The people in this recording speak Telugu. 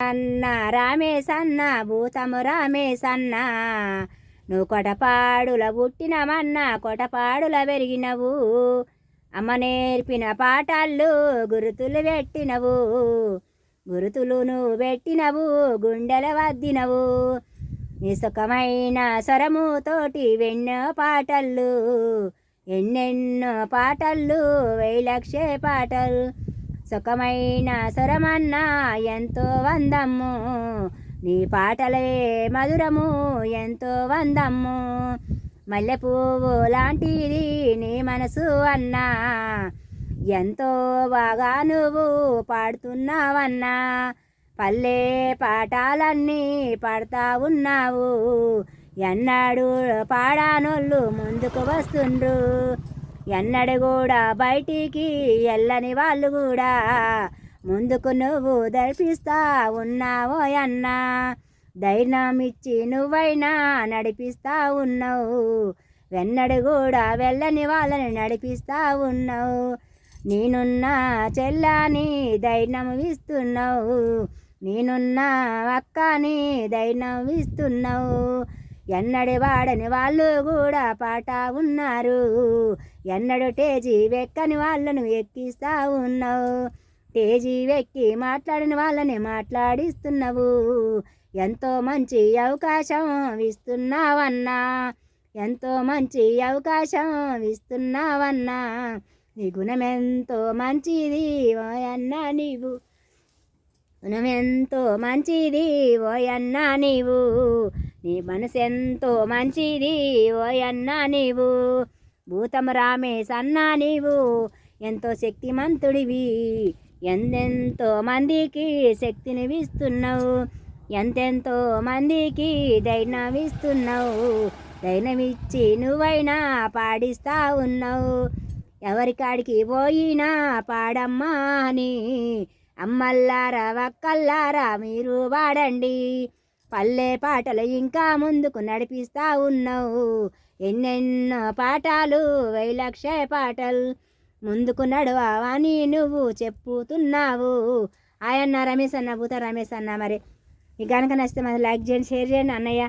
అన్న రామేశన్న భూతము రామేశన్న నువ్వు కొటపాడుల పుట్టినమన్నా కొటపాడుల పెరిగినవు. అమ్మ నేర్పిన పాఠాలు గురుతులు పెట్టినవు. గురుతులు నువ్వు పెట్టినవు గుండెల వద్దినవు. నీ సుఖమైన స్వరముతోటి వెన్నో పాటలు ఎన్నెన్నో పాటలు వేలక్షే పాటలు. సుఖమైన స్వరమన్నా ఎంతో వందమ్ము నీ పాటలే మధురము ఎంతో వందమ్ము. మల్లెపువ్వు లాంటిది నీ మనసు అన్నా ఎంతో బాగా నువ్వు పాడుతున్నావన్నా. పల్లె పాఠాలన్నీ పాడుతా ఉన్నావు ఎన్నాడు పాడానోళ్ళు ముందుకు వస్తుండ్రు. ఎన్నడు కూడా బయటికి వెళ్ళని వాళ్ళు కూడా ముందుకు నువ్వు దర్పిస్తా ఉన్నావో అన్నా. ధైర్యం ఇచ్చి నువ్వైనా నడిపిస్తా ఉన్నావు. వెన్నడు కూడా వెళ్ళని వాళ్ళని నడిపిస్తా ఉన్నావు. నేనున్నా చెల్లాని ధైర్యం ఇస్తున్నావు. నేనున్నా అక్కని ధైర్యం ఇస్తున్నావు. ఎన్నడి వాడని వాళ్ళు కూడా పాట ఉన్నారు. ఎన్నడు టేజీ వెక్కని వాళ్ళను ఎక్కిస్తా ఉన్నావు. టేజీ వెక్కి మాట్లాడిన వాళ్ళని మాట్లాడిస్తున్నావు. ఎంతో మంచి అవకాశం ఇస్తున్నావన్నా. ఎంతో మంచి అవకాశం ఇస్తున్నావన్నా. నీ గుణమెంతో మంచిది ఓయన్నా నీవు. గుణమెంతో మంచిది ఓయన్నా నీవు. నీ మనసు ఎంతో మంచిది ఓయన్నా నీవు. భూతము రామేశన్నా నీవు ఎంతో శక్తిమంతుడివి. ఎంతెంతో మందికి శక్తిని ఇస్తున్నావు. ఎంతెంతో మందికి ధైర్యం ఇస్తున్నావు. ధైర్యం ఇచ్చి నువ్వైనా పాడిస్తా ఉన్నావు. ఎవరికాడికి పోయినా పాడమ్మా అని అమ్మల్లారా వక్కల్లారా మీరు వాడండి. పల్లె పాటలు ఇంకా ముందుకు నడిపిస్తా ఉన్నావు. ఎన్నెన్నో పాఠాలు వేలక్ష పాటలు ముందుకు నడవని నువ్వు చెప్పుతున్నావు. ఆయన్న రమేష్ అన్న భూత రమేష్ అన్న. మరి మీకు కనుక నచ్చితే మరి లైక్ చేయండి, షేర్ చేయండి అన్నయ్య.